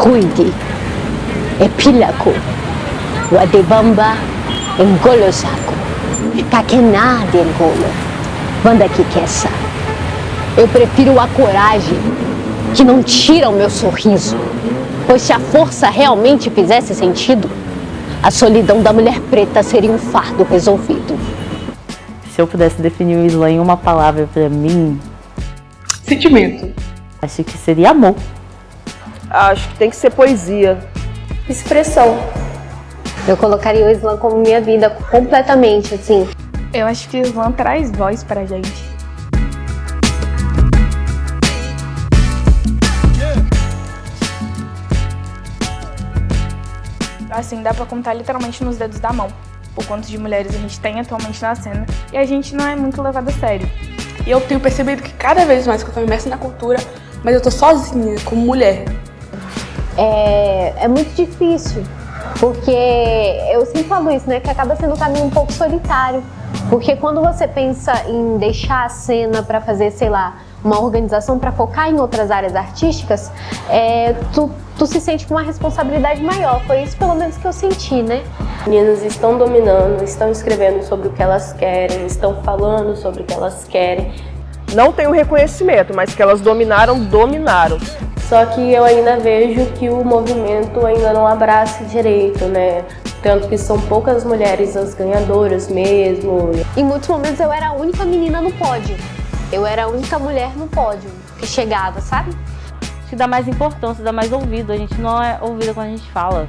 Cuide, epílaco, Wadebamba, engolo saco, caquenada engolo, banda que queça. Eu prefiro a coragem, que não tira o meu sorriso, pois se a força realmente fizesse sentido, a solidão da mulher preta seria um fardo resolvido. Se eu pudesse definir o Islã em uma palavra pra mim... Sentimento. Acho que seria amor. Acho que tem que ser poesia. Expressão. Eu colocaria o Islã como minha vida completamente, assim. Eu acho que o Islã traz voz pra gente. Assim, dá pra contar literalmente nos dedos da mão o quanto de mulheres a gente tem atualmente na cena e a gente não é muito levado a sério. E eu tenho percebido que cada vez mais que eu tô imersa na cultura, mas eu tô sozinha, como mulher. É muito difícil, porque eu sempre falo isso, né, que acaba sendo um caminho um pouco solitário. Porque quando você pensa em deixar a cena pra fazer, sei lá, uma organização para focar em outras áreas artísticas, tu se sente com uma responsabilidade maior. Foi isso pelo menos que eu senti, né? Meninas estão dominando, estão escrevendo sobre o que elas querem, estão falando sobre o que elas querem. Não tem o reconhecimento, mas que elas dominaram. Só que eu ainda vejo que o movimento ainda não abraça direito, né? Tanto que são poucas mulheres as ganhadoras mesmo. Em muitos momentos eu era a única menina no pódio. Eu era a única mulher no pódio que chegava, sabe? Acho que dá mais importância, dá mais ouvido. A gente não é ouvida quando a gente fala.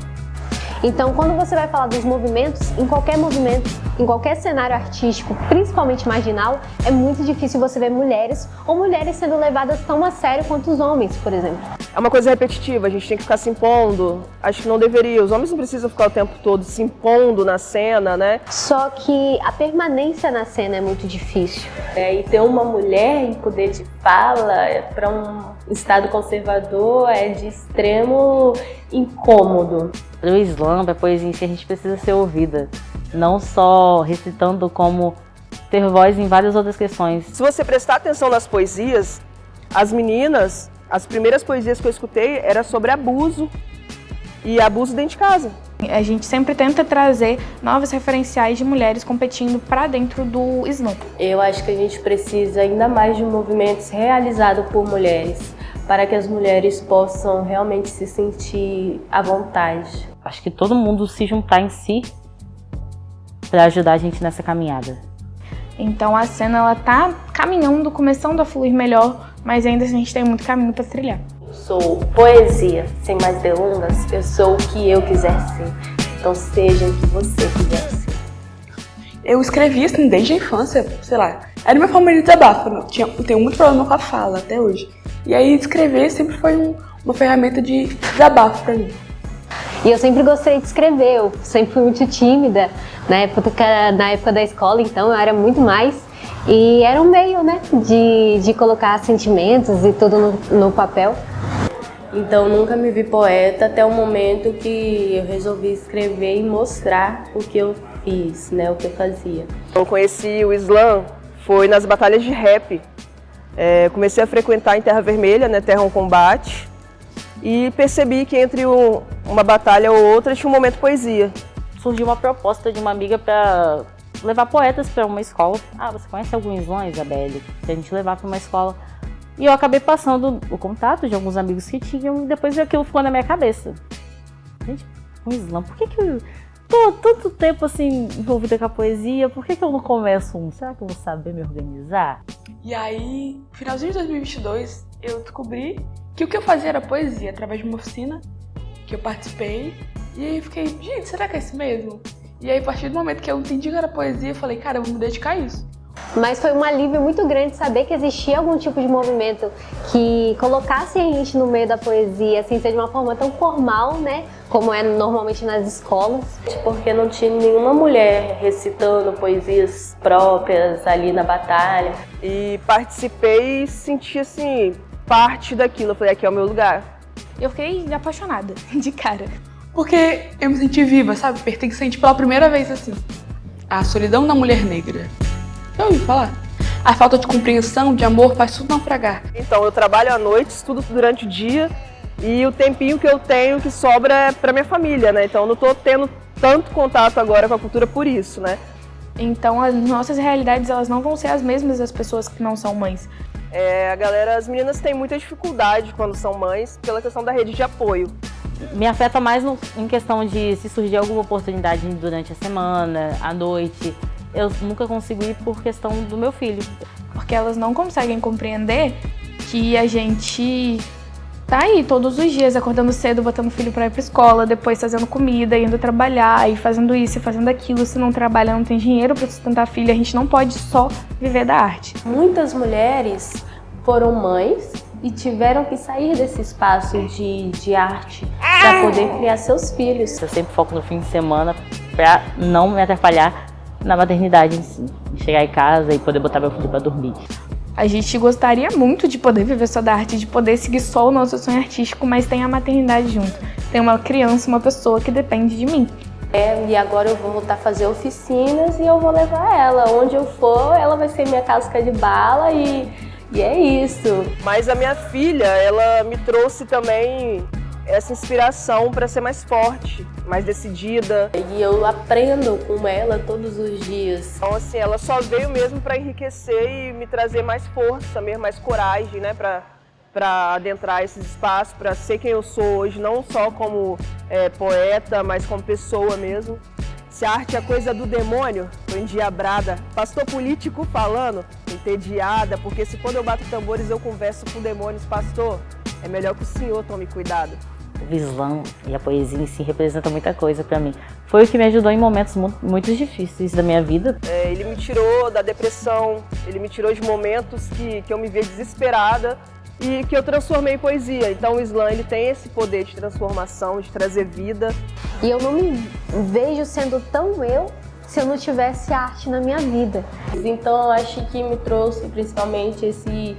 Então, quando você vai falar dos movimentos, em qualquer movimento, em qualquer cenário artístico, principalmente marginal, é muito difícil você ver mulheres ou mulheres sendo levadas tão a sério quanto os homens, por exemplo. É uma coisa repetitiva, a gente tem que ficar se impondo. Acho que não deveria. Os homens não precisam ficar o tempo todo se impondo na cena, né? Só que a permanência na cena é muito difícil. E ter uma mulher em poder de fala para um estado conservador é de extremo incômodo. Para o Islã, para a poesia em si, a gente precisa ser ouvida. Não só recitando, como ter voz em várias outras questões. Se você prestar atenção nas poesias, as meninas, as primeiras poesias que eu escutei era sobre abuso e abuso dentro de casa. A gente sempre tenta trazer novos referenciais de mulheres competindo para dentro do Islã. Eu acho que a gente precisa ainda mais de movimentos realizados por mulheres, para que as mulheres possam realmente se sentir à vontade. Acho que todo mundo se juntar em si para ajudar a gente nessa caminhada. Então a cena ela tá caminhando, começando a fluir melhor, mas ainda a gente tem muito caminho para trilhar. Eu sou poesia, sem mais delongas, eu sou o que eu quiser ser. Então seja o que você quiser ser. Eu escrevi assim desde a infância, sei lá, era minha forma de desabafo, eu tenho muito problema com a fala até hoje. E aí escrever sempre foi uma ferramenta de desabafo pra mim. E eu sempre gostei de escrever, eu sempre fui muito tímida, na época da escola, então eu era muito mais. E era um meio, né, de colocar sentimentos e tudo no papel. Então nunca me vi poeta até o momento que eu resolvi escrever e mostrar o que eu fiz, né, o que eu fazia. Eu conheci o Islã, foi nas batalhas de rap. Comecei a frequentar em Terra Vermelha, né, Terra um Combate, e percebi que entre uma batalha ou outra tinha um momento poesia. Surgiu uma proposta de uma amiga para levar poetas para uma escola. Ah, você conhece algum Islã, Isabelle? Pra gente levar para uma escola. E eu acabei passando o contato de alguns amigos que tinham e depois aquilo ficou na minha cabeça. Gente, um Islã, por que eu tô tanto tempo assim envolvida com a poesia? Por que eu não começo um? Será que eu vou saber me organizar? E aí, no finalzinho de 2022, eu descobri que o que eu fazia era poesia, através de uma oficina que eu participei. E aí eu fiquei, gente, será que é isso mesmo? E aí, a partir do momento que eu entendi que era poesia, eu falei, cara, eu vou me dedicar a isso. Mas foi um alívio muito grande saber que existia algum tipo de movimento que colocasse a gente no meio da poesia, assim, ser de uma forma tão formal, né? Como é normalmente nas escolas. Porque não tinha nenhuma mulher recitando poesias próprias ali na batalha. E participei e senti, assim, parte daquilo. Eu falei, aqui é o meu lugar. Eu fiquei apaixonada, de cara. Porque eu me senti viva, sabe? Pertencente pela primeira vez, assim. A solidão da mulher negra. Já ouviu falar? a falta de compreensão, de amor, faz tudo naufragar. Então, eu trabalho à noite, estudo durante o dia e o tempinho que eu tenho que sobra é para minha família, né? Então, eu não estou tendo tanto contato agora com a cultura por isso, né? Então, as nossas realidades, elas não vão ser as mesmas das pessoas que não são mães. As meninas têm muita dificuldade quando são mães pela questão da rede de apoio. Me afeta mais em questão de se surgir alguma oportunidade durante a semana, à noite. Eu nunca consigo ir por questão do meu filho. Porque elas não conseguem compreender que a gente tá aí todos os dias, acordando cedo, botando o filho pra ir pra escola, depois fazendo comida, indo trabalhar, e fazendo isso e fazendo aquilo. Se não trabalha, não tem dinheiro pra sustentar a filha, a gente não pode só viver da arte. Muitas mulheres foram mães e tiveram que sair desse espaço de arte para poder criar seus filhos. Eu sempre foco no fim de semana para não me atrapalhar na maternidade em si. Chegar em casa e poder botar meu filho para dormir. A gente gostaria muito de poder viver só da arte, de poder seguir só o nosso sonho artístico, mas tem a maternidade junto. Tem uma criança, uma pessoa que depende de mim. E agora eu vou voltar a fazer oficinas e eu vou levar ela. Onde eu for, ela vai ser minha casca de bala e é isso. Mas a minha filha, ela me trouxe também essa inspiração para ser mais forte, mais decidida. E eu aprendo com ela todos os dias. Então, assim, ela só veio mesmo para enriquecer e me trazer mais força, mesmo mais coragem, né, para adentrar esses espaços, para ser quem eu sou hoje, não só como poeta, mas como pessoa mesmo. Se a arte é coisa do demônio, tô endiabrada. Pastor político falando, entediada, porque se quando eu bato tambores eu converso com demônios, pastor, é melhor que o senhor tome cuidado. O Islã e a poesia em si representam muita coisa para mim. Foi o que me ajudou em momentos muito difíceis da minha vida. Ele me tirou da depressão, ele me tirou de momentos que eu me via desesperada e que eu transformei em poesia. Então o Islã, ele tem esse poder de transformação, de trazer vida. E eu não me vejo sendo tão eu se eu não tivesse arte na minha vida. Então eu acho que me trouxe principalmente esse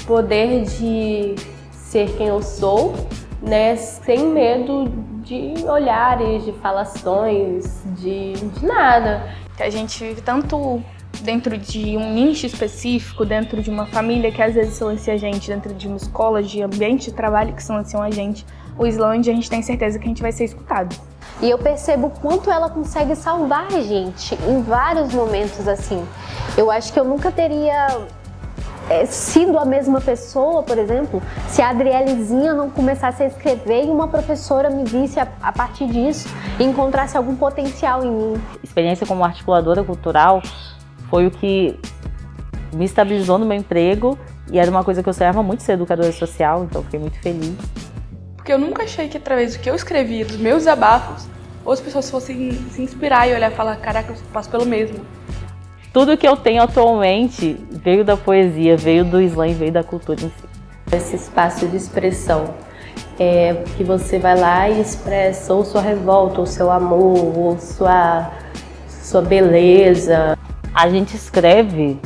poder de ser quem eu sou, né, sem medo de olhares, de falações, de nada. A gente vive tanto dentro de um nicho específico, dentro de uma família que às vezes silencia a gente, dentro de uma escola, de ambiente de trabalho que silenciam a gente. O Islã, a gente tem certeza que a gente vai ser escutado. E eu percebo o quanto ela consegue salvar a gente em vários momentos assim. Eu acho que eu nunca teria sido a mesma pessoa, por exemplo, se a Adrielezinha não começasse a escrever e uma professora me visse a partir disso e encontrasse algum potencial em mim. Experiência como articuladora cultural foi o que me estabilizou no meu emprego e era uma coisa que eu sonhava muito ser educadora social, então eu fiquei muito feliz. Porque eu nunca achei que através do que eu escrevi, dos meus desabafos, outras pessoas fossem se inspirar e olhar e falar, caraca, eu passo pelo mesmo. Tudo que eu tenho atualmente veio da poesia, veio do Islã e veio da cultura em si. Esse espaço de expressão, que você vai lá e expressa ou sua revolta, ou seu amor, ou sua beleza. A gente escreve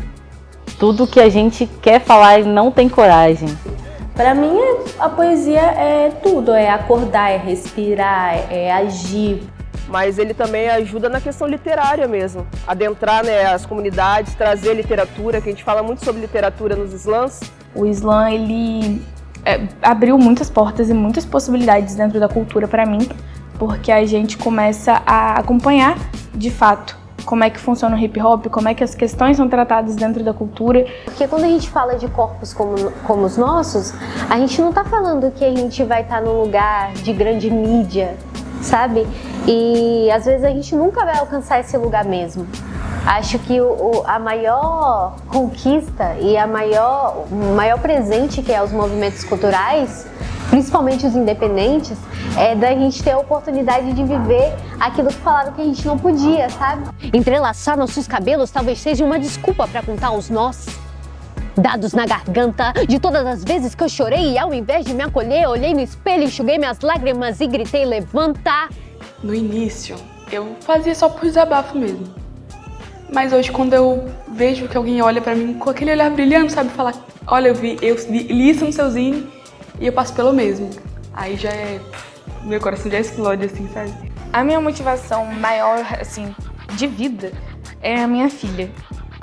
tudo que a gente quer falar e não tem coragem. Para mim, a poesia é tudo, é acordar, é respirar, é agir. Mas ele também ajuda na questão literária mesmo, adentrar, né, as comunidades, trazer literatura, que a gente fala muito sobre literatura nos slams. O Islã, ele abriu muitas portas e muitas possibilidades dentro da cultura para mim, porque a gente começa a acompanhar, de fato, como é que funciona o hip hop, como é que as questões são tratadas dentro da cultura. Porque quando a gente fala de corpos como os nossos, a gente não tá falando que a gente vai estar num lugar de grande mídia, sabe? E às vezes a gente nunca vai alcançar esse lugar mesmo. Acho que a maior conquista e o maior presente que é os movimentos culturais, principalmente os independentes, é da gente ter a oportunidade de viver aquilo que falaram que a gente não podia, sabe? Entrelaçar nossos cabelos talvez seja uma desculpa para contar os nós dados na garganta de todas as vezes que eu chorei e ao invés de me acolher, olhei no espelho, enxuguei minhas lágrimas e gritei, levanta! No início, eu fazia só por desabafo mesmo. Mas hoje, quando eu vejo que alguém olha pra mim com aquele olhar brilhando, sabe? Falar, olha, eu li isso no seu zine e eu passo pelo mesmo. Aí já meu coração já explode, assim, sabe? A minha motivação maior, assim, de vida é a minha filha.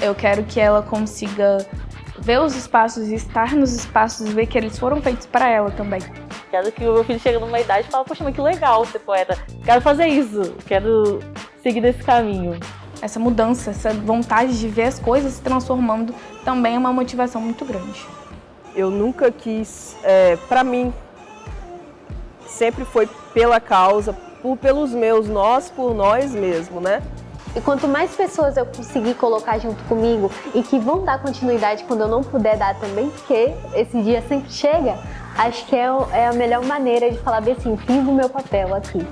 Eu quero que ela consiga ver os espaços e estar nos espaços e ver que eles foram feitos para ela também. Quero que o meu filho chegue numa idade e fale, poxa, mas que legal ser poeta. Quero fazer isso, quero seguir nesse caminho. Essa mudança, essa vontade de ver as coisas se transformando também é uma motivação muito grande. Eu nunca quis, para mim, sempre foi pela causa, pelos meus, nós por nós mesmo, né? E quanto mais pessoas eu conseguir colocar junto comigo e que vão dar continuidade quando eu não puder dar também, porque esse dia sempre chega, acho que é a melhor maneira de falar bem assim, fiz o meu papel aqui.